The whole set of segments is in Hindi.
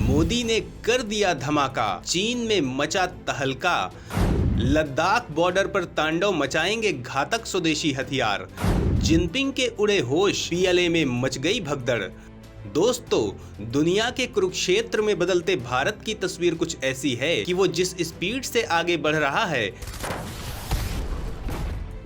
मोदी ने कर दिया धमाका, चीन में मचा तहलका। लद्दाख बॉर्डर पर तांडव मचाएंगे घातक स्वदेशी हथियार। जिनपिंग के उड़े होश, पीएलए में मच गई भगदड़। दोस्तों, दुनिया के कुरुक्षेत्र में बदलते भारत की तस्वीर कुछ ऐसी है कि वो जिस स्पीड से आगे बढ़ रहा है,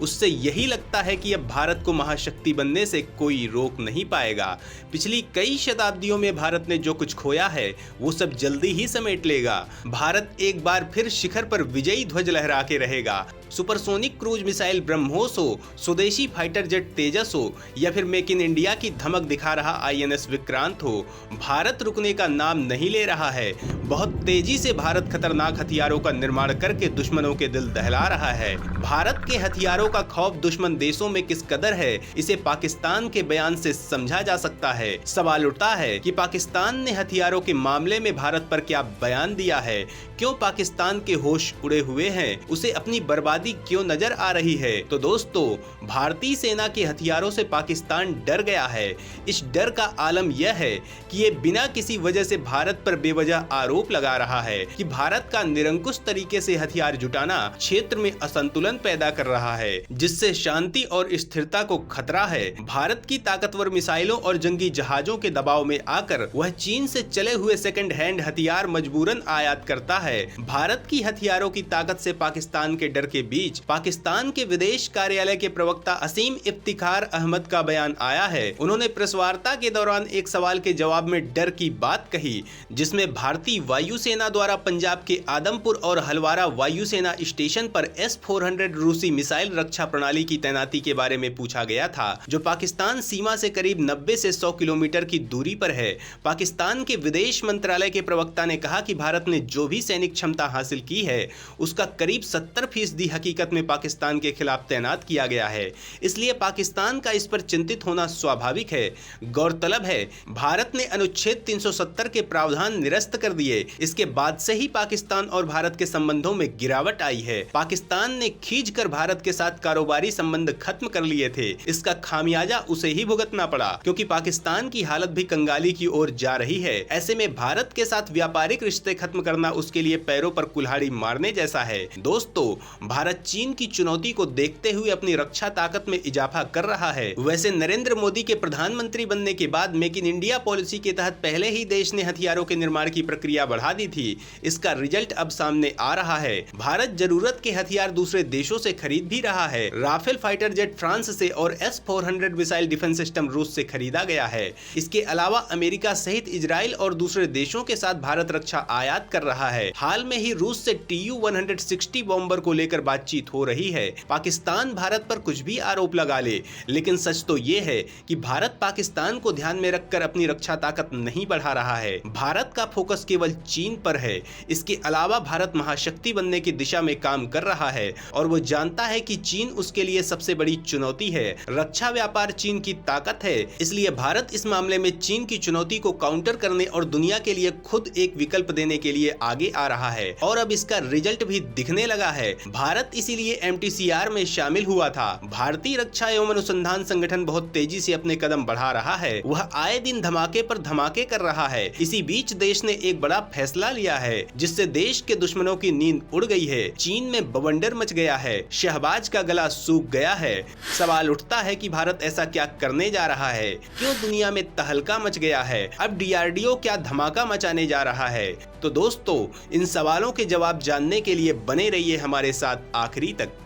उससे यही लगता है कि अब भारत को महाशक्ति बनने से कोई रोक नहीं पाएगा। पिछली कई शताब्दियों में भारत ने जो कुछ खोया है वो सब जल्दी ही समेट लेगा। भारत एक बार फिर शिखर पर विजयी ध्वज लहरा के रहेगा। सुपरसोनिक क्रूज मिसाइल ब्रह्मोस हो, स्वदेशी फाइटर जेट तेजस हो या फिर मेक इन इंडिया की धमक दिखा रहा आईएनएस विक्रांत हो, भारत रुकने का नाम नहीं ले रहा है। बहुत तेजी से भारत खतरनाक हथियारों का निर्माण करके दुश्मनों के दिल दहला रहा है। भारत के हथियारों का खौफ दुश्मन देशों में किस कदर है, इसे पाकिस्तान के बयान से समझा जा सकता है। सवाल उठता है कि पाकिस्तान ने हथियारों के मामले में भारत पर क्या बयान दिया है, क्यों पाकिस्तान के होश उड़े हुए हैं, उसे अपनी बर्बादी क्यों नजर आ रही है। तो दोस्तों, भारतीय सेना के हथियारों से पाकिस्तान डर गया है। इस डर का आलम यह है कि ये बिना किसी वजह से भारत पर बेवजह आरोप लगा रहा है कि भारत का निरंकुश तरीके से हथियार जुटाना क्षेत्र में असंतुलन पैदा कर रहा है, जिससे शांति और स्थिरता को खतरा है। भारत की ताकतवर मिसाइलों और जंगी जहाजों के दबाव में आकर वह चीन से चले हुए सेकंड हैंड हथियार मजबूरन आयात करता है। भारत की हथियारों की ताकत से पाकिस्तान के डर के बीच पाकिस्तान के विदेश कार्यालय के प्रवक्ता असीम इफ्तिखार अहमद का बयान आया है। उन्होंने प्रेस वार्ता के दौरान एक सवाल के जवाब में डर की बात कही, जिसमें भारतीय वायुसेना द्वारा पंजाब के आदमपुर और हलवारा वायुसेना स्टेशन पर S-400 रूसी मिसाइल रक्षा प्रणाली की तैनाती के बारे में पूछा गया था, जो पाकिस्तान सीमा से करीब 90 से 100 किलोमीटर की दूरी पर है। पाकिस्तान के विदेश मंत्रालय के प्रवक्ता ने कहा कि भारत ने जो भी सैनिक क्षमता हासिल की है उसका करीब 70% हकीकत में पाकिस्तान के खिलाफ तैनात किया गया है, इसलिए पाकिस्तान का इस पर चिंतित होना स्वाभाविक है। गौरतलब है, भारत ने अनुच्छेद 370 के प्रावधान निरस्त कर दिए। इसके बाद से ही पाकिस्तान और भारत के संबंधों में गिरावट आई है। पाकिस्तान ने खींचकर भारत के साथ कारोबारी संबंध खत्म कर लिए थे। इसका खामियाजा उसे ही भुगतना पड़ा, क्योंकि पाकिस्तान की हालत भी कंगाली की ओर जा रही है। ऐसे में भारत के साथ व्यापारिक रिश्ते खत्म करना उसके लिए पैरों पर कुल्हाड़ी मारने जैसा है। दोस्तों, भारत चीन की चुनौती को देखते हुए अपनी रक्षा ताकत में इजाफा कर रहा है। वैसे नरेंद्र मोदी के प्रधानमंत्री बनने के बाद मेक इन इंडिया पॉलिसी के तहत पहले ही देश ने हथियारों के निर्माण की प्रक्रिया बढ़ा दी थी। इसका रिजल्ट अब सामने आ रहा है। भारत जरूरत के हथियार दूसरे देशों से खरीद भी रहा है। राफेल फाइटर जेट फ्रांस से और S-400 मिसाइल डिफेंस सिस्टम रूस से खरीदा गया है। इसके अलावा अमेरिका सहित इजराइल और दूसरे देशों के साथ भारत रक्षा आयात कर रहा है। हाल में ही रूस से Tu-160 बॉम्बर को लेकर बातचीत हो रही है। पाकिस्तान भारत पर कुछ भी आरोप लगा ले, लेकिन सच तो ये है कि भारत पाकिस्तान को ध्यान में रखकर अपनी रक्षा ताकत नहीं बढ़ा रहा है। भारत का फोकस केवल चीन पर है। इसके अलावा भारत महाशक्ति बनने की दिशा में काम कर रहा है और वो जानता है कि चीन उसके लिए सबसे बड़ी चुनौती है। रक्षा व्यापार चीन की ताकत है, इसलिए भारत इस मामले में चीन की चुनौती को काउंटर करने और दुनिया के लिए खुद एक विकल्प देने के लिए आगे आ रहा है और अब इसका रिजल्ट भी दिखने लगा है। भारत इसीलिए MTCR में शामिल हुआ था। भारतीय रक्षा एवं अनुसंधान संगठन बहुत तेजी से अपने कदम बढ़ा रहा है। वह आए दिन धमाके पर धमाके कर रहा है। इसी बीच देश ने एक बड़ा फैसला लिया है, जिससे देश के दुश्मनों की नींद उड़ गई है। चीन में बवंडर मच गया है। शहबाज का गला सूख गया है। सवाल उठता है कि भारत ऐसा क्या करने जा रहा है, क्यों दुनिया में तहलका मच गया है, अब DRDO क्या धमाका मचाने जा रहा है। तो दोस्तों, इन सवालों के जवाब जानने के लिए बने रहिए हमारे साथ आखिरी तक।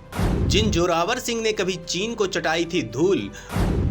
जिन जोरावर सिंह ने कभी चीन को चटाई थी धूल,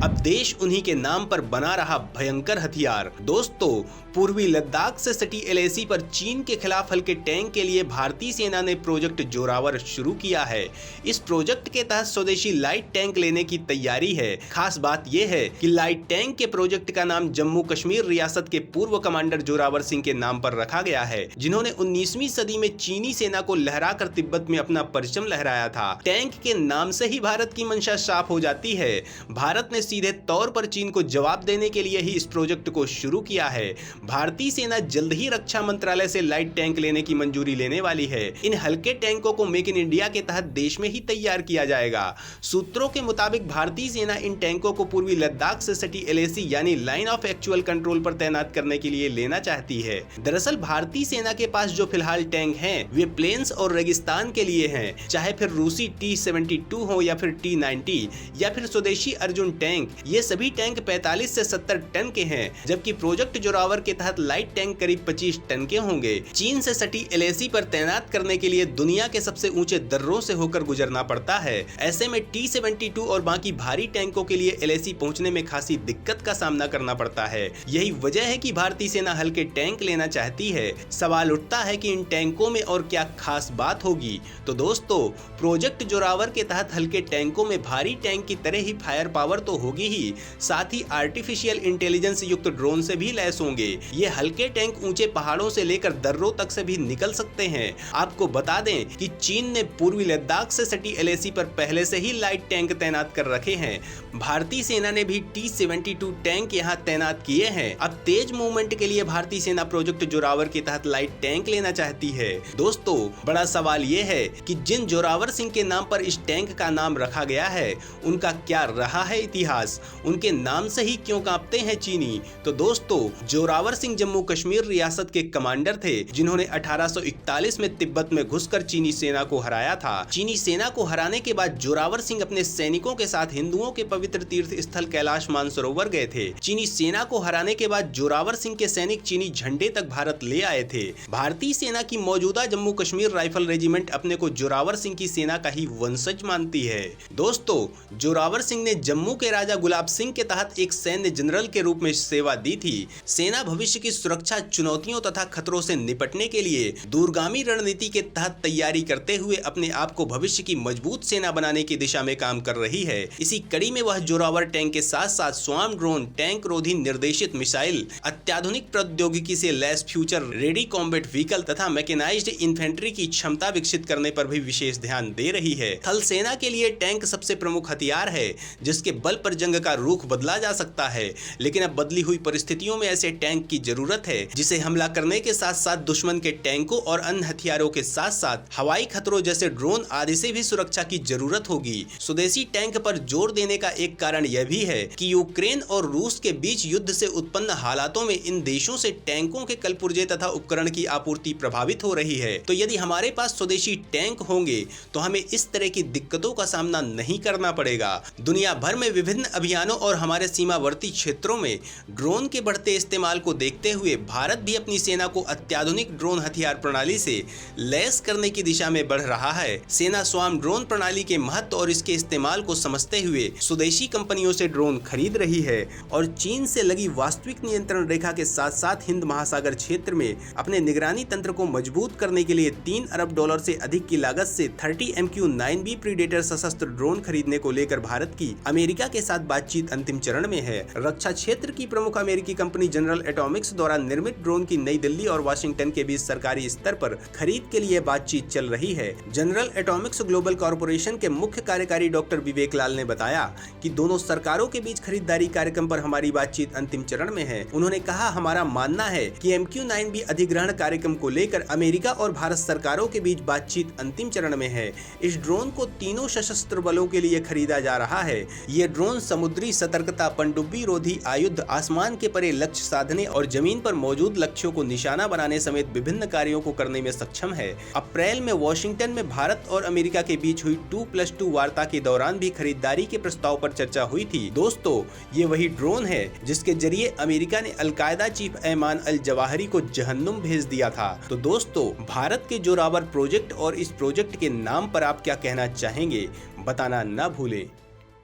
अब देश उन्हीं के नाम पर बना रहा भयंकर हथियार। दोस्तों, पूर्वी लद्दाख से सटी LAC पर चीन के खिलाफ हल्के टैंक के लिए भारतीय सेना ने प्रोजेक्ट जोरावर शुरू किया है। इस प्रोजेक्ट के तहत स्वदेशी लाइट टैंक लेने की तैयारी है। खास बात यह है कि लाइट टैंक के प्रोजेक्ट का नाम जम्मू कश्मीर रियासत के पूर्व कमांडर जोरावर सिंह के नाम पर रखा गया है, जिन्होंने 19वीं सदी में चीनी सेना को लहराकर तिब्बत में अपना परचम लहराया था। टैंक के नाम से ही भारत की मंशा साफ हो जाती है। भारत ने सीधे तौर पर चीन को जवाब देने के लिए ही इस प्रोजेक्ट को शुरू किया है। भारतीय सेना जल्द ही रक्षा मंत्रालय से लाइट टैंक लेने की मंजूरी लेने वाली है। इन हल्के टैंकों को मेक इन इंडिया के तहत देश में ही तैयार किया जाएगा। सूत्रों के मुताबिक भारतीय सेना इन टैंकों को पूर्वी लद्दाख से सटी LAC यानी लाइन ऑफ एक्चुअल कंट्रोल पर तैनात करने के लिए लेना चाहती है। दरअसल भारतीय सेना के पास जो फिलहाल टैंक हैं वे प्लेन्स और रेगिस्तान के लिए हैं, चाहे फिर रूसी T-72 हो या फिर T-90 या फिर स्वदेशी अर्जुन टैंक। ये सभी टैंक 45 से 70 टन के हैं, जबकि प्रोजेक्ट जोरावर के तहत लाइट टैंक करीब 25 टन के होंगे। चीन से सटी LAC पर तैनात करने के लिए दुनिया के सबसे ऊंचे दर्रों से होकर गुजरना पड़ता है। ऐसे में T-72 और बाकी भारी टैंकों के लिए LAC पहुंचने में खासी दिक्कत का सामना करना पड़ता है। यही वजह है कि भारतीय सेना हल्के टैंक लेना चाहती है। सवाल उठता है कि इन टैंकों में और क्या खास बात होगी। तो दोस्तों, प्रोजेक्ट जोरावर के तहत हल्के टैंकों में भारी टैंक की तरह ही फायर पावर तो होगी ही, साथ ही आर्टिफिशियल इंटेलिजेंस युक्त ड्रोन से भी लैस होंगे। ये हल्के टैंक ऊंचे पहाड़ों से लेकर दर्रों तक से भी निकल सकते हैं। आपको बता दें कि चीन ने पूर्वी लद्दाख से सटी LAC पर पहले से ही लाइट टैंक तैनात कर रखे हैं। भारतीय सेना ने भी T-72 टैंक यहाँ तैनात किए हैं। अब तेज मूवमेंट के लिए भारतीय सेना प्रोजेक्ट जोरावर के तहत लाइट टैंक लेना चाहती है। दोस्तों, बड़ा सवाल ये है कि जिन जोरावर सिंह के नाम पर इस टैंक का नाम रखा गया है, उनका क्या रहा है इतिहास? उनके नाम से ही क्यों कांपते हैं चीनी? तो दोस्तों, जोरावर सिंह जम्मू कश्मीर रियासत के कमांडर थे, जिन्होंने 1841 में तिब्बत में घुसकर चीनी सेना को हराया था। चीनी सेना को हराने के बाद जोरावर सिंह अपने सैनिकों के साथ हिंदुओं के पवित्र तीर्थ स्थल कैलाश मानसरोवर गए थे। चीनी सेना को हराने के बाद जोरावर सिंह के सैनिक चीनी झंडे तक भारत ले आए थे। भारतीय सेना की मौजूदा जम्मू कश्मीर राइफल रेजिमेंट अपने को जोरावर सिंह की सेना का ही वंशज मानती है। दोस्तों, जोरावर सिंह ने जम्मू के राजा गुलाब सिंह के तहत एक सैन्य जनरल के रूप में सेवा दी थी। सेना भविष्य की सुरक्षा चुनौतियों तथा खतरों से निपटने के लिए दूरगामी रणनीति के तहत तैयारी करते हुए अपने आप को भविष्य की मजबूत सेना बनाने की दिशा में काम कर रही है। इसी कड़ी में वह जोरावर टैंक के साथ साथ स्वार्म ड्रोन, टैंक रोधी निर्देशित मिसाइल, अत्याधुनिक प्रौद्योगिकी से lace future ready combat vehicle तथा मैकेनाइज्ड इन्फेंट्री की क्षमता विकसित करने पर भी विशेष ध्यान दे रही है। थल सेना के लिए टैंक सबसे प्रमुख हथियार है, जिसके बल पर जंग का रुख बदला जा सकता है। लेकिन अब बदली हुई परिस्थितियों में ऐसे टैंक की जरूरत है, जिसे हमला करने के साथ साथ दुश्मन के टैंकों और अन्य हथियारों के साथ साथ हवाई खतरों जैसे ड्रोन आदि से भी सुरक्षा की जरूरत होगी। स्वदेशी टैंक पर जोर देने का एक कारण यह भी है कि यूक्रेन और रूस के बीच युद्ध से उत्पन्न हालातों में इन देशों से टैंकों के कलपुर्जे तथा उपकरण की आपूर्ति प्रभावित हो रही है। तो यदि हमारे पास स्वदेशी टैंक होंगे तो हमें इस तरह की दिक्कतों का सामना नहीं करना पड़ेगा। दुनिया भर में विभिन्न अभियानों और हमारे सीमावर्ती क्षेत्रों में ड्रोन के बढ़ते इस्तेमाल को देखते हुए भारत भी अपनी सेना को अत्याधुनिक ड्रोन हथियार प्रणाली से लैस करने की दिशा में बढ़ रहा है। सेना स्वार्म ड्रोन प्रणाली के महत्व और इसके इस्तेमाल को समझते हुए स्वदेशी कंपनियों से ड्रोन खरीद रही है और चीन से लगी वास्तविक नियंत्रण रेखा के साथ साथ हिंद महासागर क्षेत्र में अपने निगरानी तंत्र को मजबूत करने के लिए $3 अरब से अधिक की लागत से 30 MQ-9B प्रीडेटर सशस्त्र ड्रोन खरीदने को लेकर भारत की अमेरिका के साथ बातचीत अंतिम चरण में है। रक्षा क्षेत्र की प्रमुख अमेरिकी कंपनी जनरल एटॉमिक्स द्वारा निर्मित ड्रोन की नई दिल्ली और वाशिंगटन के बीच सरकारी स्तर पर खरीद के लिए बातचीत चल रही है। जनरल एटॉमिक्स ग्लोबल कॉर्पोरेशन के मुख्य कार्यकारी डॉक्टर विवेक लाल ने बताया कि दोनों सरकारों के बीच खरीदारी कार्यक्रम पर हमारी बातचीत अंतिम चरण में है। उन्होंने कहा, हमारा मानना है कि MQ-9B अधिग्रहण कार्यक्रम को लेकर अमेरिका और भारत सरकारों के बीच बातचीत अंतिम चरण में है। इस ड्रोन को तीनों सशस्त्र बलों के लिए खरीदा जा रहा है। ये ड्रोन समुद्री सतर्कता, पनडुब्बी रोधी आयुध, आसमान के परे लक्ष्य साधने और जमीन पर मौजूद लक्ष्यों को निशाना बनाने समेत विभिन्न कार्यों को करने में सक्षम है। अप्रैल में वॉशिंगटन में भारत और अमेरिका के बीच हुई 2+2 वार्ता के दौरान भी खरीदारी के प्रस्ताव पर चर्चा हुई थी। दोस्तों, ये वही ड्रोन है जिसके जरिए अमेरिका ने al Qaeda chief Ayman al Zawahiri को जहन्नुम भेज दिया था। तो दोस्तों, भारत के जोरावर प्रोजेक्ट और इस प्रोजेक्ट के नाम पर आप क्या कहना चाहेंगे, बताना न भूलें।